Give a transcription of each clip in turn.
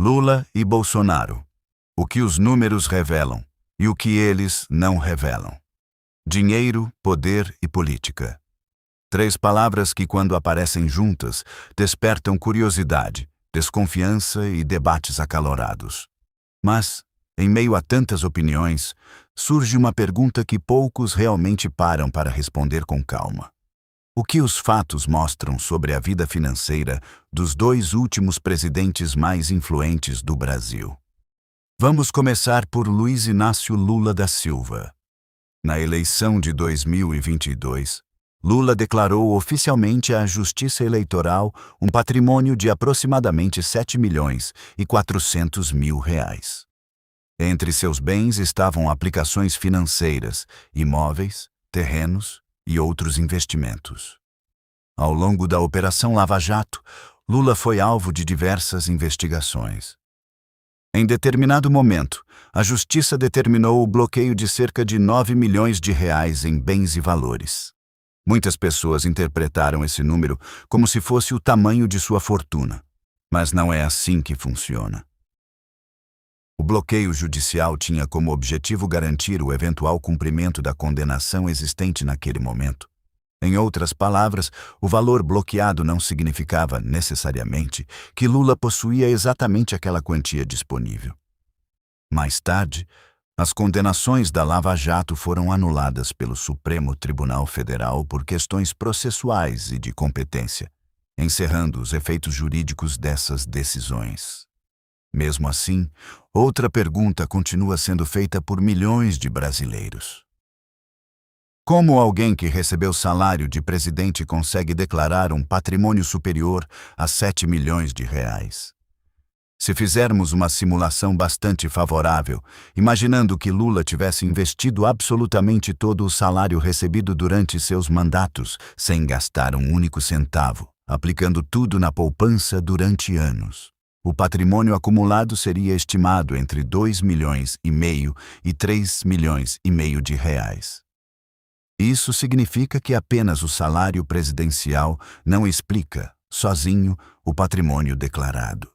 Lula e Bolsonaro. O que os números revelam e o que eles não revelam. Dinheiro, poder e política. Três palavras que, quando aparecem juntas, despertam curiosidade, desconfiança e debates acalorados. Mas, em meio a tantas opiniões, surge uma pergunta que poucos realmente param para responder com calma. O que os fatos mostram sobre a vida financeira dos dois últimos presidentes mais influentes do Brasil? Vamos começar por Luiz Inácio Lula da Silva. Na eleição de 2022, Lula declarou oficialmente à Justiça Eleitoral um patrimônio de aproximadamente R$ 7.400.000. Entre seus bens estavam aplicações financeiras, imóveis, terrenos e outros investimentos. Ao longo da Operação Lava Jato, Lula foi alvo de diversas investigações. Em determinado momento, a Justiça determinou o bloqueio de cerca de R$ 9 milhões em bens e valores. Muitas pessoas interpretaram esse número como se fosse o tamanho de sua fortuna, mas não é assim que funciona. O bloqueio judicial tinha como objetivo garantir o eventual cumprimento da condenação existente naquele momento. Em outras palavras, o valor bloqueado não significava, necessariamente, que Lula possuía exatamente aquela quantia disponível. Mais tarde, as condenações da Lava Jato foram anuladas pelo Supremo Tribunal Federal por questões processuais e de competência, encerrando os efeitos jurídicos dessas decisões. Mesmo assim, outra pergunta continua sendo feita por milhões de brasileiros. Como alguém que recebeu salário de presidente consegue declarar um patrimônio superior a R$ 7 milhões? Se fizermos uma simulação bastante favorável, imaginando que Lula tivesse investido absolutamente todo o salário recebido durante seus mandatos, sem gastar um único centavo, aplicando tudo na poupança durante anos, o patrimônio acumulado seria estimado entre R$ 2,5 milhões e R$ 3,5 milhões. Isso significa que apenas o salário presidencial não explica, sozinho, o patrimônio declarado.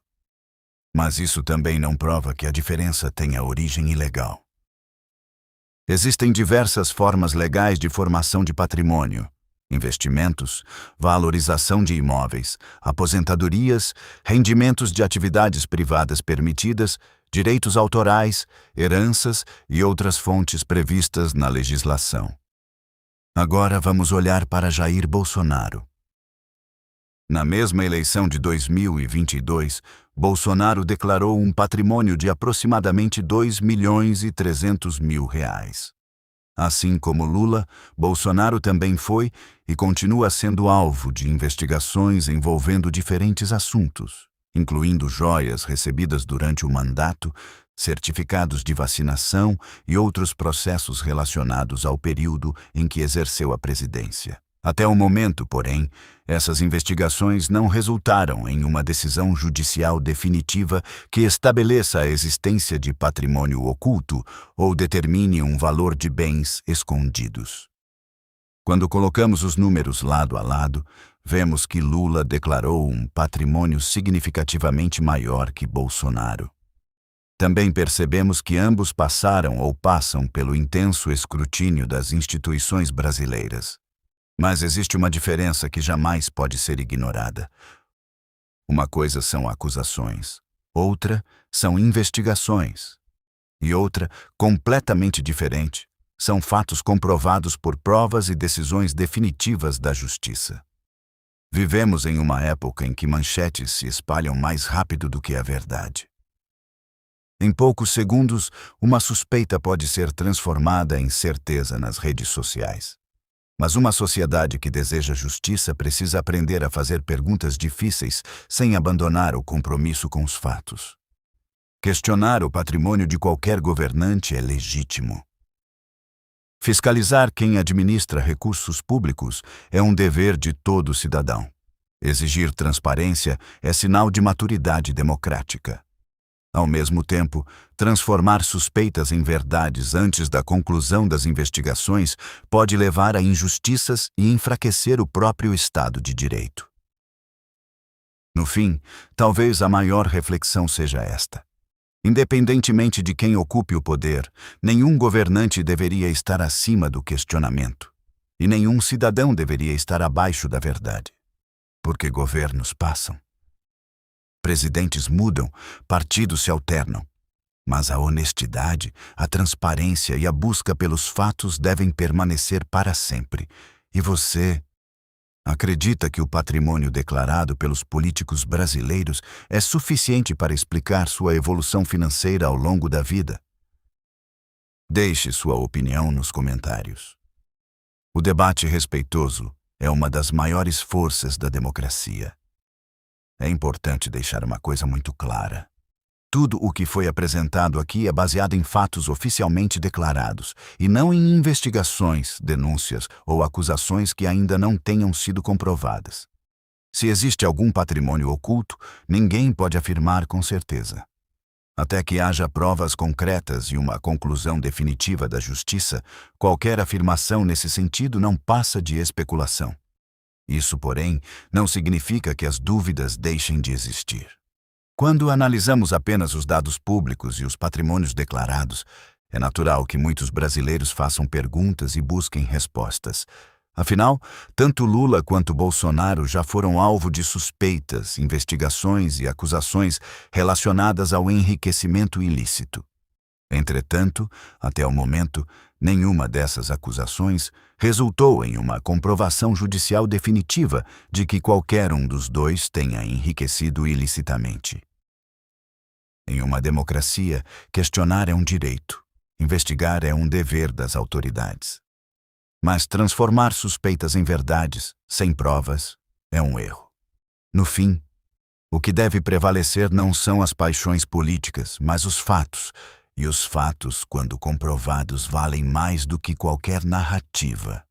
Mas isso também não prova que a diferença tenha origem ilegal. Existem diversas formas legais de formação de patrimônio: investimentos, valorização de imóveis, aposentadorias, rendimentos de atividades privadas permitidas, direitos autorais, heranças e outras fontes previstas na legislação. Agora vamos olhar para Jair Bolsonaro. Na mesma eleição de 2022, Bolsonaro declarou um patrimônio de aproximadamente R$ 2.300.000. Assim como Lula, Bolsonaro também foi e continua sendo alvo de investigações envolvendo diferentes assuntos, incluindo joias recebidas durante o mandato, certificados de vacinação e outros processos relacionados ao período em que exerceu a presidência. Até o momento, porém, essas investigações não resultaram em uma decisão judicial definitiva que estabeleça a existência de patrimônio oculto ou determine um valor de bens escondidos. Quando colocamos os números lado a lado, vemos que Lula declarou um patrimônio significativamente maior que Bolsonaro. Também percebemos que ambos passaram ou passam pelo intenso escrutínio das instituições brasileiras. Mas existe uma diferença que jamais pode ser ignorada. Uma coisa são acusações, outra são investigações. E outra, completamente diferente, são fatos comprovados por provas e decisões definitivas da justiça. Vivemos em uma época em que manchetes se espalham mais rápido do que a verdade. Em poucos segundos, uma suspeita pode ser transformada em certeza nas redes sociais. Mas uma sociedade que deseja justiça precisa aprender a fazer perguntas difíceis sem abandonar o compromisso com os fatos. Questionar o patrimônio de qualquer governante é legítimo. Fiscalizar quem administra recursos públicos é um dever de todo cidadão. Exigir transparência é sinal de maturidade democrática. Ao mesmo tempo, transformar suspeitas em verdades antes da conclusão das investigações pode levar a injustiças e enfraquecer o próprio Estado de Direito. No fim, talvez a maior reflexão seja esta. Independentemente de quem ocupe o poder, nenhum governante deveria estar acima do questionamento, e nenhum cidadão deveria estar abaixo da verdade. Porque governos passam. Presidentes mudam, partidos se alternam. Mas a honestidade, a transparência e a busca pelos fatos devem permanecer para sempre. E você acredita que o patrimônio declarado pelos políticos brasileiros é suficiente para explicar sua evolução financeira ao longo da vida? Deixe sua opinião nos comentários. O debate respeitoso é uma das maiores forças da democracia. É importante deixar uma coisa muito clara. Tudo o que foi apresentado aqui é baseado em fatos oficialmente declarados, e não em investigações, denúncias ou acusações que ainda não tenham sido comprovadas. Se existe algum patrimônio oculto, ninguém pode afirmar com certeza. Até que haja provas concretas e uma conclusão definitiva da justiça, qualquer afirmação nesse sentido não passa de especulação. Isso, porém, não significa que as dúvidas deixem de existir. Quando analisamos apenas os dados públicos e os patrimônios declarados, é natural que muitos brasileiros façam perguntas e busquem respostas. Afinal, tanto Lula quanto Bolsonaro já foram alvo de suspeitas, investigações e acusações relacionadas ao enriquecimento ilícito. Entretanto, até o momento, nenhuma dessas acusações resultou em uma comprovação judicial definitiva de que qualquer um dos dois tenha enriquecido ilicitamente. Em uma democracia, questionar é um direito, investigar é um dever das autoridades. Mas transformar suspeitas em verdades, sem provas, é um erro. No fim, o que deve prevalecer não são as paixões políticas, mas os fatos. E os fatos, quando comprovados, valem mais do que qualquer narrativa.